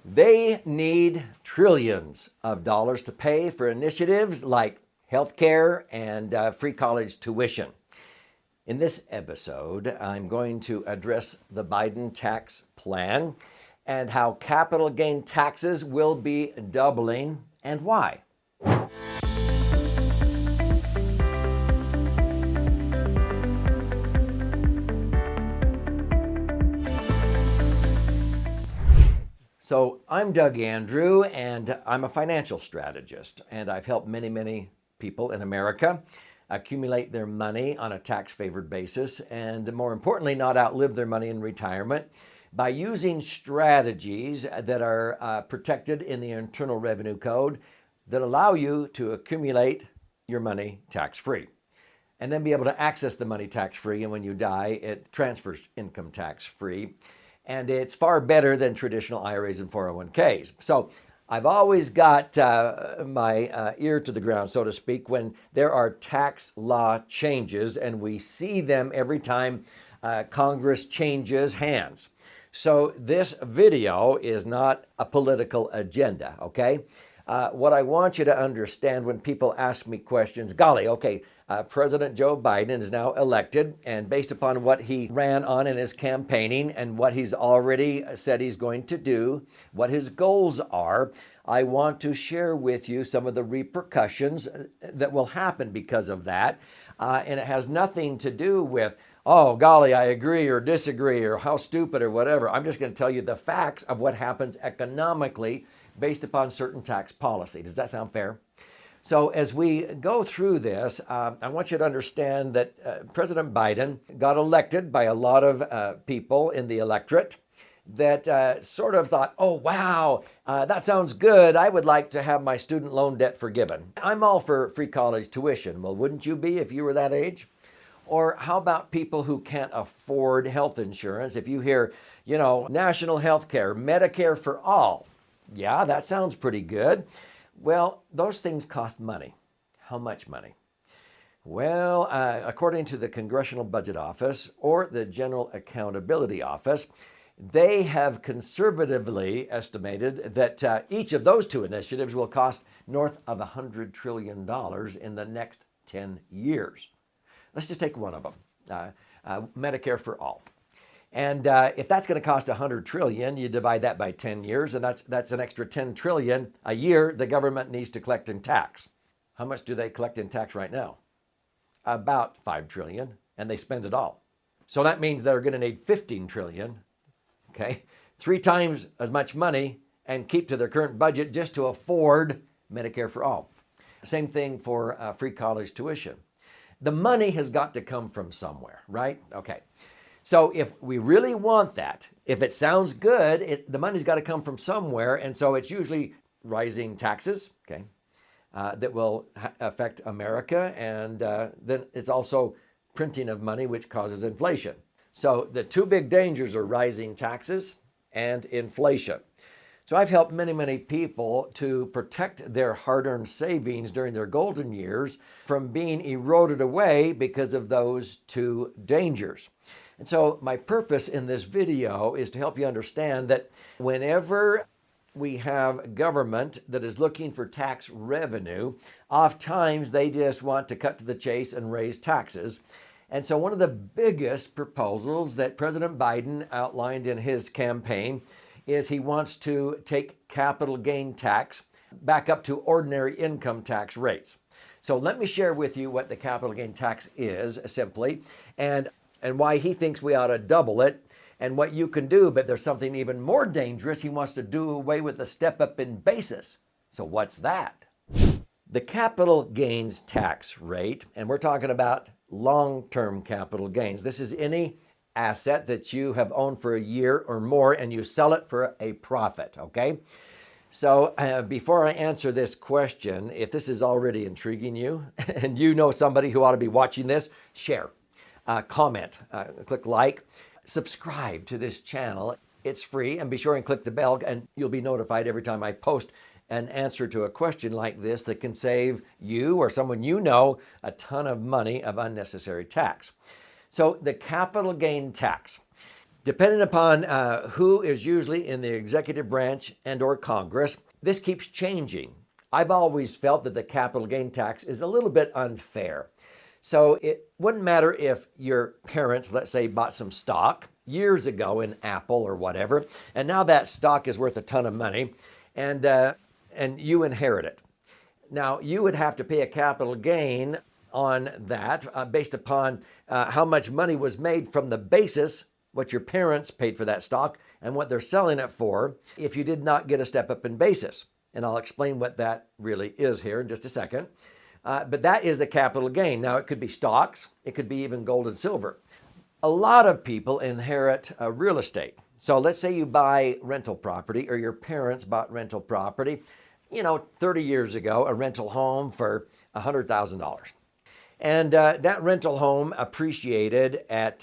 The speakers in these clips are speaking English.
They need trillions of dollars to pay for initiatives like healthcare and free college tuition. In this episode, I'm going to address the Biden tax plan and how capital gain taxes will be doubling and why. So I'm Doug Andrew, and I'm a financial strategist, and I've helped many people in America accumulate their money on a tax-favored basis, and more importantly, not outlive their money in retirement by using strategies that are protected in the Internal Revenue Code that allow you to accumulate your money tax-free and then be able to access the money tax-free, and when you die, it transfers income tax-free. And it's far better than traditional IRAs and 401ks. So I've always got my ear to the ground, so to speak, when there are tax law changes, and we see them every time Congress changes hands. So this video is not a political agenda, okay? What I want you to understand when people ask me questions, golly, okay, President Joe Biden is now elected, and based upon what he ran on in his campaigning and what he's already said he's going to do, what his goals are, I want to share with you some of the repercussions that will happen because of that. And it has nothing to do with, oh, golly, I agree or disagree or how stupid or whatever. I'm just going to tell you the facts of what happens economically based upon certain tax policy. Does that sound fair? So as we go through this, I want you to understand that President Biden got elected by a lot of people in the electorate that sort of thought, oh, wow, that sounds good. I would like to have my student loan debt forgiven. I'm all for free college tuition. Well, wouldn't you be if you were that age? Or how about people who can't afford health insurance? If you hear, national health care, Medicare for all, yeah, that sounds pretty good. Well, those things cost money. How much money? Well, according to the Congressional Budget Office or the General Accountability Office, they have conservatively estimated that each of those two initiatives will cost north of $100 trillion in the next 10 years. Let's just take one of them, Medicare for all. And if that's going to cost $100 trillion, you divide that by 10 years, and that's an extra $10 trillion a year the government needs to collect in tax. How much do they collect in tax right now? About $5 trillion, and they spend it all. So that means they're going to need $15 trillion, okay? 3 times as much money and keep to their current budget just to afford Medicare for all. Same thing for free college tuition. The money has got to come from somewhere, right? Okay. So if we really want that, if it sounds good, the money's got to come from somewhere. And so it's usually rising taxes, okay, that will affect America. And then it's also printing of money, which causes inflation. So the two big dangers are rising taxes and inflation. So I've helped many people to protect their hard-earned savings during their golden years from being eroded away because of those two dangers. And so my purpose in this video is to help you understand that whenever we have government that is looking for tax revenue, oftentimes they just want to cut to the chase and raise taxes. And so one of the biggest proposals that President Biden outlined in his campaign is he wants to take capital gain tax back up to ordinary income tax rates. So let me share with you what the capital gain tax is simply, and why he thinks we ought to double it, and what you can do. But there's something even more dangerous. He wants to do away with the step up in basis. So what's that? The capital gains tax rate, and we're talking about long-term capital gains. This is any asset that you have owned for a year or more and you sell it for a profit, okay? So before I answer this question, if this is already intriguing you and you know somebody who ought to be watching this, share, comment, click like, subscribe to this channel. It's free, and be sure and click the bell and you'll be notified every time I post an answer to a question like this that can save you or someone you know a ton of money of unnecessary tax. So the capital gain tax. Depending upon who is usually in the executive branch and or Congress, this keeps changing. I've always felt that the capital gain tax is a little bit unfair. So it wouldn't matter if your parents, let's say, bought some stock years ago in Apple or whatever, and now that stock is worth a ton of money, and you inherit it. Now, you would have to pay a capital gain on that based upon how much money was made from the basis, what your parents paid for that stock, and what they're selling it for if you did not get a step up in basis. And I'll explain what that really is here in just a second. But that is the capital gain. Now, it could be stocks. It could be even gold and silver. A lot of people inherit real estate. So let's say you buy rental property, or your parents bought rental property, 30 years ago, a rental home for $100,000. And that rental home appreciated at,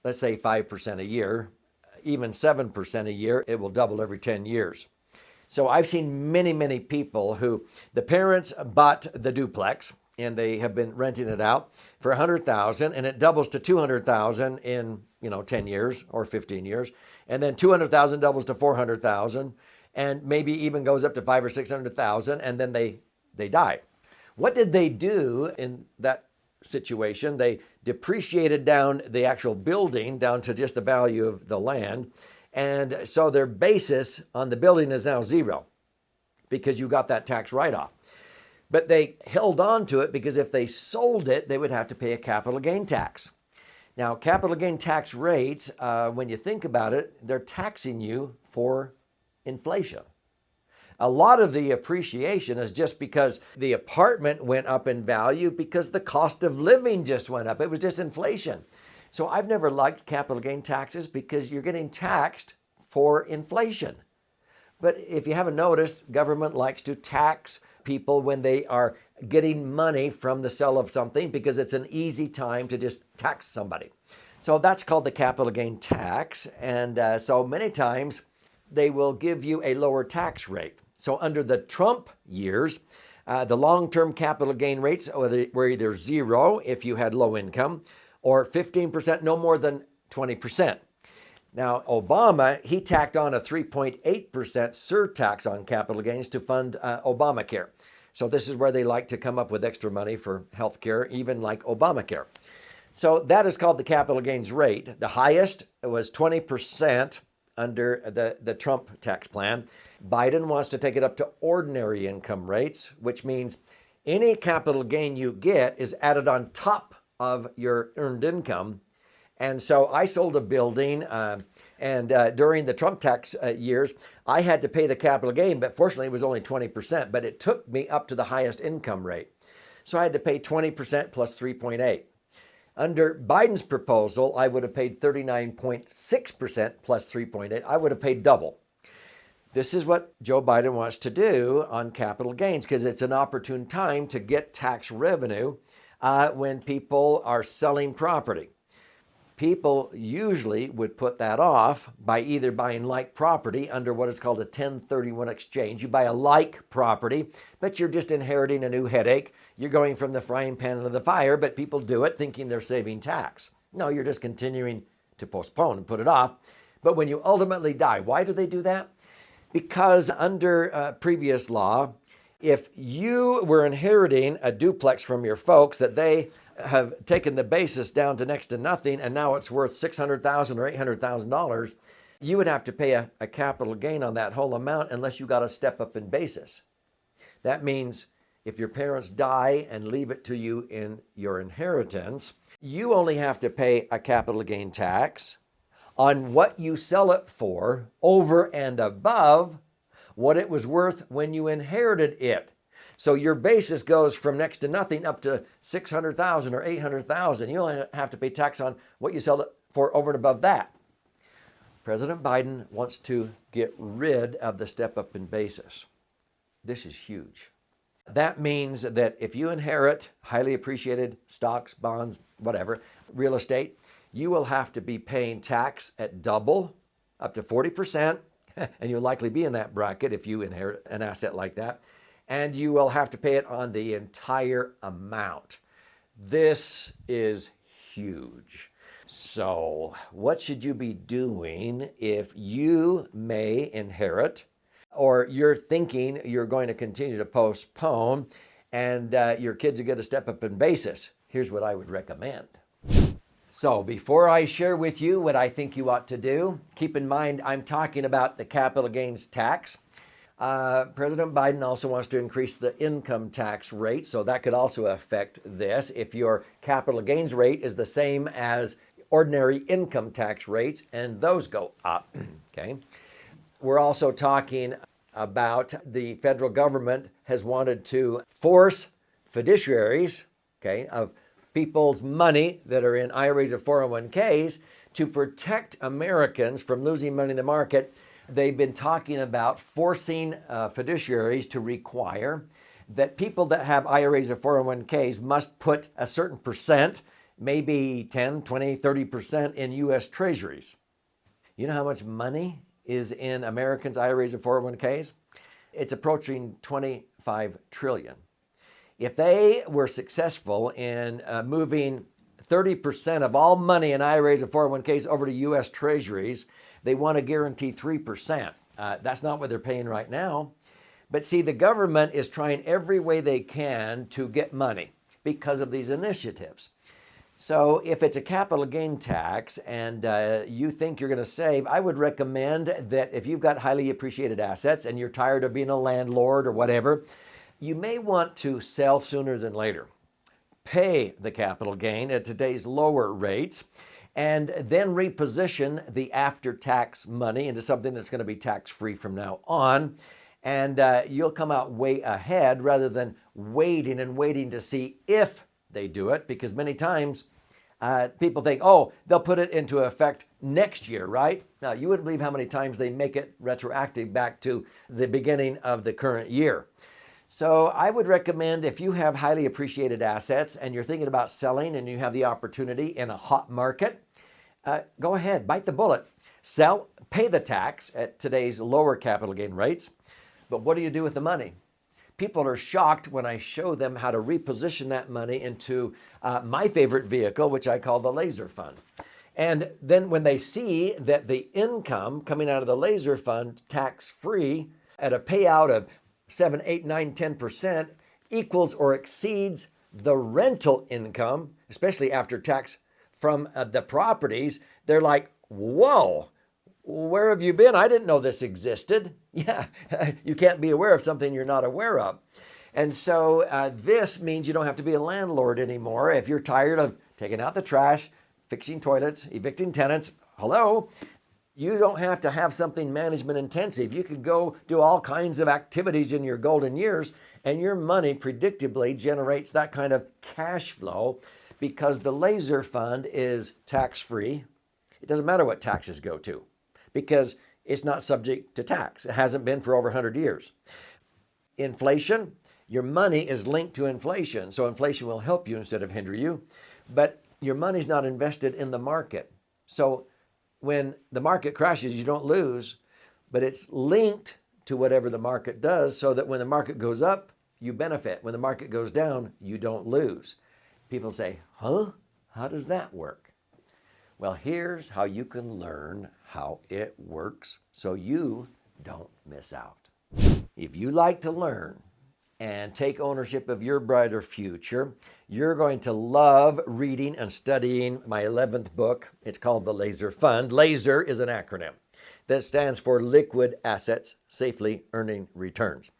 let's say, 5% a year, even 7% a year. It will double every 10 years. So I've seen many, many people who the parents bought the duplex and they have been renting it out for $100,000, and it doubles to $200,000 in 10 years or 15 years, and then $200,000 doubles to $400,000, and maybe even goes up to $500,000 or $600,000, and then they die. What did they do in that situation? They depreciated down the actual building down to just the value of the land. And so their basis on the building is now zero because you got that tax write-off. But they held on to it because if they sold it, they would have to pay a capital gain tax. Now, capital gain tax rates, when you think about it, they're taxing you for inflation. A lot of the appreciation is just because the apartment went up in value because the cost of living just went up. It was just inflation. So I've never liked capital gain taxes because you're getting taxed for inflation. But if you haven't noticed, government likes to tax people when they are getting money from the sale of something because it's an easy time to just tax somebody. So that's called the capital gain tax. And so many times they will give you a lower tax rate. So under the Trump years, the long-term capital gain rates were either zero if you had low income, or 15%, no more than 20%. Now, Obama, he tacked on a 3.8% surtax on capital gains to fund Obamacare. So this is where they like to come up with extra money for health care, even like Obamacare. So that is called the capital gains rate. The highest was 20% under the Trump tax plan. Biden wants to take it up to ordinary income rates, which means any capital gain you get is added on top of your earned income. And so I sold a building, and during the Trump tax years, I had to pay the capital gain, but fortunately it was only 20%, but it took me up to the highest income rate. So I had to pay 20% plus 3.8. Under Biden's proposal, I would have paid 39.6% plus 3.8. I would have paid double. This is what Joe Biden wants to do on capital gains because it's an opportune time to get tax revenue when people are selling property. People usually would put that off by either buying like property under what is called a 1031 exchange. You buy a like property, but you're just inheriting a new headache. You're going from the frying pan into the fire, but people do it thinking they're saving tax. No, you're just continuing to postpone and put it off. But when you ultimately die, why do they do that? Because under previous law, if you were inheriting a duplex from your folks that they have taken the basis down to next to nothing and now it's worth $600,000 or $800,000, you would have to pay a capital gain on that whole amount unless you got a step up in basis. That means if your parents die and leave it to you in your inheritance, you only have to pay a capital gain tax on what you sell it for over and above what it was worth when you inherited it. So your basis goes from next to nothing up to $600,000 or $800,000. You only have to pay tax on what you sell it for over and above that. President Biden wants to get rid of the step up in basis. This is huge. That means that if you inherit highly appreciated stocks, bonds, whatever, real estate, you will have to be paying tax at double, up to 40%, and you'll likely be in that bracket if you inherit an asset like that. And you will have to pay it on the entire amount. This is huge. So, what should you be doing if you may inherit, or you're thinking you're going to continue to postpone, and your kids are going to step up in basis? Here's what I would recommend. So, before I share with you what I think you ought to do, keep in mind I'm talking about the capital gains tax. President Biden also wants to increase the income tax rate, so that could also affect this. If your capital gains rate is the same as ordinary income tax rates, and those go up, okay? We're also talking about the federal government has wanted to force fiduciaries, okay, of people's money that are in IRAs or 401ks to protect Americans from losing money in the market. They've been talking about forcing fiduciaries to require that people that have IRAs or 401ks must put a certain percent, maybe 10, 20, 30% in U.S. Treasuries. You know how much money is in Americans' IRAs and 401ks? It's approaching 25 trillion. If they were successful in moving 30% of all money in IRAs and 401ks over to U.S. Treasuries, they want to guarantee 3%. That's not what they're paying right now. But see, the government is trying every way they can to get money because of these initiatives. So if it's a capital gain tax and you think you're going to save, I would recommend that if you've got highly appreciated assets and you're tired of being a landlord or whatever, you may want to sell sooner than later. Pay the capital gain at today's lower rates, and then reposition the after-tax money into something that's going to be tax-free from now on. And you'll come out way ahead rather than waiting to see if they do it, because many times people think, oh, they'll put it into effect next year, right? Now, you wouldn't believe how many times they make it retroactive back to the beginning of the current year. So I would recommend, if you have highly appreciated assets and you're thinking about selling and you have the opportunity in a hot market, go ahead, bite the bullet. Sell, pay the tax at today's lower capital gain rates. But what do you do with the money? People are shocked when I show them how to reposition that money into my favorite vehicle, which I call the laser fund. And then when they see that the income coming out of the laser fund, tax-free, at a payout of 7, 8, 9, 10% equals or exceeds the rental income, especially after tax from the properties, they're like, whoa, where have you been? I didn't know this existed. Yeah, you can't be aware of something you're not aware of. And so this means you don't have to be a landlord anymore. If you're tired of taking out the trash, fixing toilets, evicting tenants, hello, you don't have to have something management intensive. You can go do all kinds of activities in your golden years, and your money predictably generates that kind of cash flow because the laser fund is tax-free. It doesn't matter what taxes go to because it's not subject to tax. It hasn't been for over 100 years. Inflation, your money is linked to inflation, so inflation will help you instead of hinder you, but your money's not invested in the market. So when the market crashes, you don't lose, but it's linked to whatever the market does so that when the market goes up, you benefit. When the market goes down, you don't lose. People say, huh? How does that work? Well, here's how you can learn how it works so you don't miss out. If you like to learn and take ownership of your brighter future, you're going to love reading and studying my 11th book. It's called The Laser Fund. LASER is an acronym that stands for Liquid Assets Safely Earning Returns.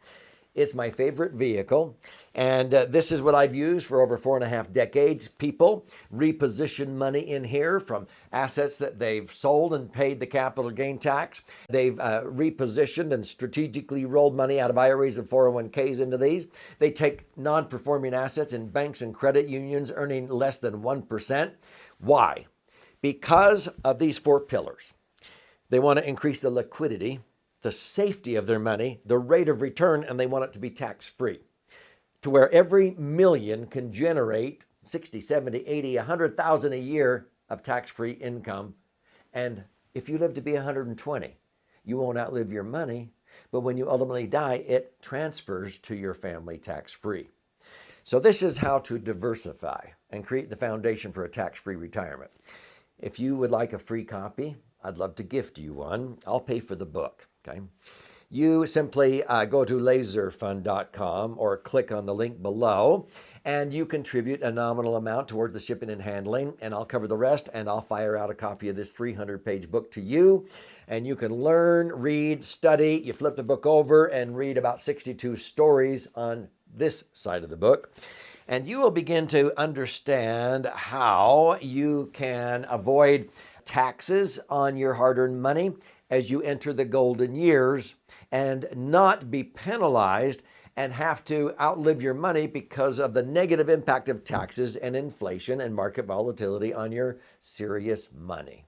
It's my favorite vehicle, and this is what I've used for over 4.5 decades. People reposition money in here from assets that they've sold and paid the capital gain tax. They've repositioned and strategically rolled money out of IRAs and 401ks into these. They take non-performing assets in banks and credit unions earning less than 1%. Why? Because of these 4 pillars. They want to increase the liquidity, the safety of their money, the rate of return, and they want it to be tax-free, to where every million can generate 60, 70, 80, 100,000 a year of tax-free income. And if you live to be 120, you won't outlive your money, but when you ultimately die, it transfers to your family tax-free. So this is how to diversify and create the foundation for a tax-free retirement. If you would like a free copy, I'd love to gift you one. I'll pay for the book, okay? You simply go to laserfund.com or click on the link below, and you contribute a nominal amount towards the shipping and handling, and I'll cover the rest, and I'll fire out a copy of this 300-page book to you, and you can learn, read, study. You flip the book over and read about 62 stories on this side of the book, and you will begin to understand how you can avoid taxes on your hard-earned money as you enter the golden years and not be penalized and have to outlive your money because of the negative impact of taxes and inflation and market volatility on your serious money.